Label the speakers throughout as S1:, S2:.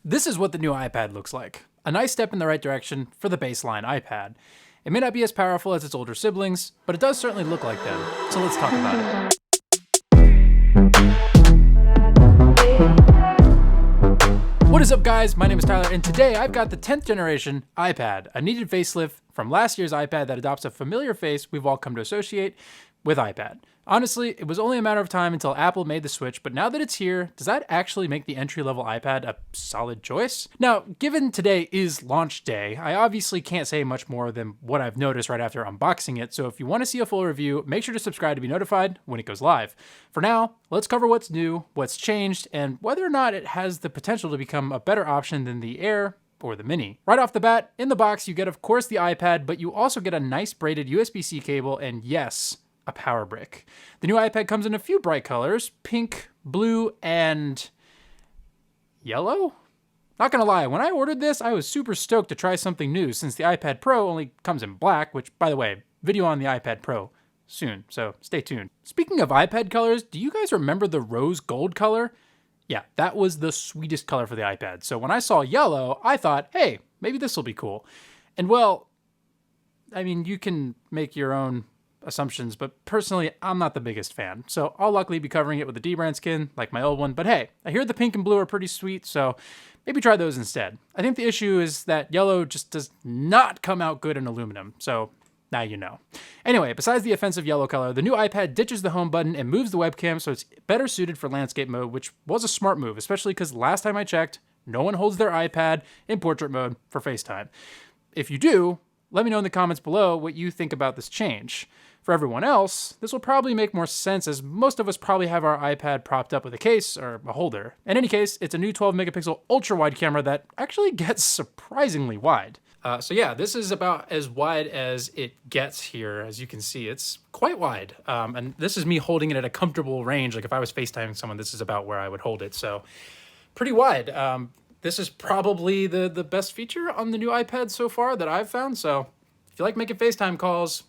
S1: This is what the new iPad looks like. A nice step in the right direction for the baseline iPad. It may not be as powerful as its older siblings, but it does certainly look like them. So let's talk about it. What is up, guys? My name is Tyler, and today I've got the 10th generation iPad, a needed facelift from last year's iPad that adopts a familiar face we've all come to associate with iPad. Honestly, it was only a matter of time until Apple made the switch, but now that it's here, does that actually make the entry-level iPad a solid choice? Now, given today is launch day, I obviously can't say much more than what I've noticed right after unboxing it, so if you want to see a full review, make sure to subscribe to be notified when it goes live. For now, let's cover what's new, what's changed, and whether or not it has the potential to become a better option than the Air or the Mini. Right off the bat, in the box you get, of course, the iPad, but you also get a nice braided USB-C cable, and yes, a power brick. The new iPad comes in a few bright colors: pink, blue, and yellow? Not gonna lie, when I ordered this, I was super stoked to try something new since the iPad Pro only comes in black, which, by the way, video on the iPad Pro soon, so stay tuned. Speaking of iPad colors, do you guys remember the rose gold color? Yeah, that was the sweetest color for the iPad. So when I saw yellow, I thought, hey, maybe this will be cool. And well, I mean, you can make your own assumptions, but personally, I'm not the biggest fan. So I'll luckily be covering it with a D-brand skin, like my old one. But hey, I hear the pink and blue are pretty sweet, so maybe try those instead. I think the issue is that yellow just does not come out good in aluminum, so now you know. Anyway, besides the offensive yellow color, the new iPad ditches the home button and moves the webcam so it's better suited for landscape mode, which was a smart move, especially because last time I checked, no one holds their iPad in portrait mode for FaceTime. If you do, let me know in the comments below what you think about this change. For everyone else, this will probably make more sense, as most of us probably have our iPad propped up with a case or a holder. In any case, it's a new 12 megapixel ultra wide camera that actually gets surprisingly wide. So yeah, this is about as wide as it gets here. As you can see, it's quite wide. And this is me holding it at a comfortable range. Like if I was FaceTiming someone, this is about where I would hold it. So pretty wide. This is probably the best feature on the new iPad so far that I've found. So if you like making FaceTime calls,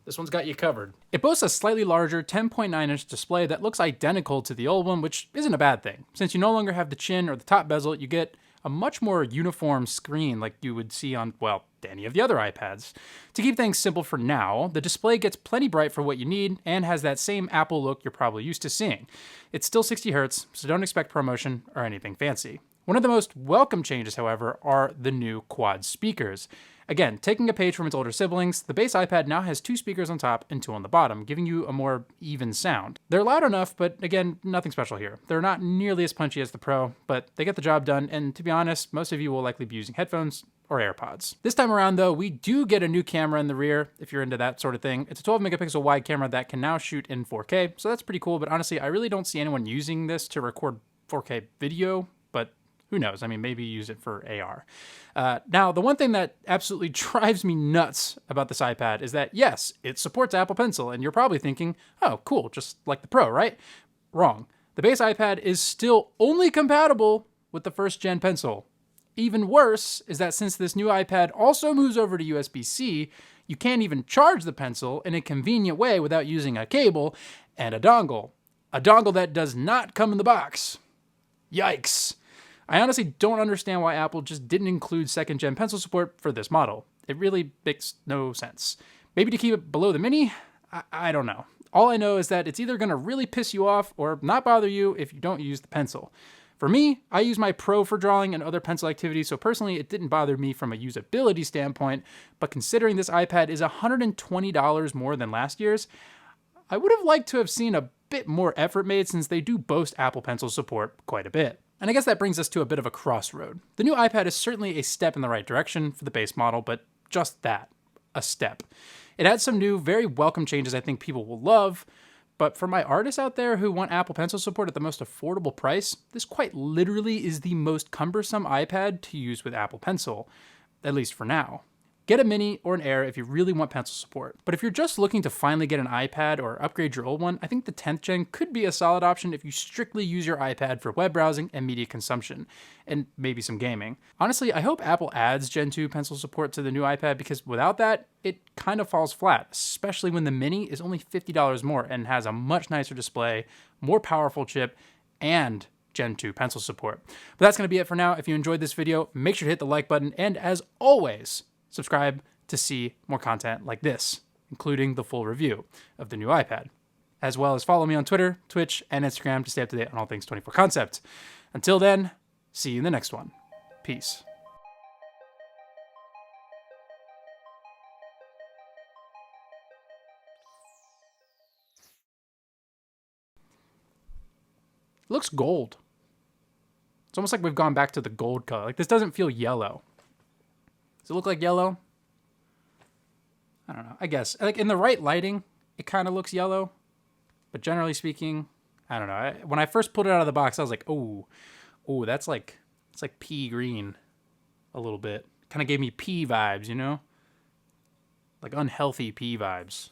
S1: this one's got you covered. It boasts a slightly larger 10.9-inch display that looks identical to the old one, which isn't a bad thing. Since you no longer have the chin or the top bezel, you get a much more uniform screen like you would see on, well, any of the other iPads. To keep things simple for now, the display gets plenty bright for what you need and has that same Apple look you're probably used to seeing. It's still 60 Hz, so don't expect ProMotion or anything fancy. One of the most welcome changes, however, are the new quad speakers. Again, taking a page from its older siblings, the base iPad now has 2 speakers on top and 2 on the bottom, giving you a more even sound. They're loud enough, but again, nothing special here. They're not nearly as punchy as the Pro, but they get the job done, and to be honest, most of you will likely be using headphones or AirPods. This time around, though, we do get a new camera in the rear, if you're into that sort of thing. It's a 12 megapixel wide camera that can now shoot in 4K, so that's pretty cool, but honestly, I really don't see anyone using this to record 4K video, but who knows? I mean, maybe use it for AR. Now, the one thing that absolutely drives me nuts about this iPad is that, yes, it supports Apple Pencil, and you're probably thinking, oh, cool, just like the Pro, right? Wrong. The base iPad is still only compatible with the first-gen Pencil. Even worse is that since this new iPad also moves over to USB-C, you can't even charge the Pencil in a convenient way without using a cable and a dongle. A dongle that does not come in the box. Yikes. I honestly don't understand why Apple just didn't include second-gen Pencil support for this model. It really makes no sense. Maybe to keep it below the Mini? I don't know. All I know is that it's either going to really piss you off or not bother you if you don't use the Pencil. For me, I use my Pro for drawing and other pencil activities, so personally it didn't bother me from a usability standpoint, but considering this iPad is $120 more than last year's, I would have liked to have seen a bit more effort made since they do boast Apple Pencil support quite a bit. And I guess that brings us to a bit of a crossroad. The new iPad is certainly a step in the right direction for the base model, but just that, a step. It adds some new, very welcome changes I think people will love, but for my artists out there who want Apple Pencil support at the most affordable price, this quite literally is the most cumbersome iPad to use with Apple Pencil, at least for now. Get a Mini or an Air if you really want pencil support. But if you're just looking to finally get an iPad or upgrade your old one, I think the 10th gen could be a solid option if you strictly use your iPad for web browsing and media consumption, and maybe some gaming. Honestly, I hope Apple adds Gen 2 pencil support to the new iPad, because without that, it kind of falls flat, especially when the Mini is only $50 more and has a much nicer display, more powerful chip, and Gen 2 pencil support. But that's going to be it for now. If you enjoyed this video, make sure to hit the like button. And as always, subscribe to see more content like this, including the full review of the new iPad, as well as follow me on Twitter, Twitch, and Instagram to stay up to date on all things 24 Concept. Until then, see you in the next one. Peace. It looks gold. It's almost like we've gone back to the gold color. Like, this doesn't feel yellow. Does it look like yellow? I don't know. I guess. Like, in the right lighting, it kind of looks yellow. But generally speaking, I don't know. When I first pulled it out of the box, I was like, oh, that's like, it's like pea green a little bit. Kind of gave me pea vibes, you know? Like unhealthy pea vibes.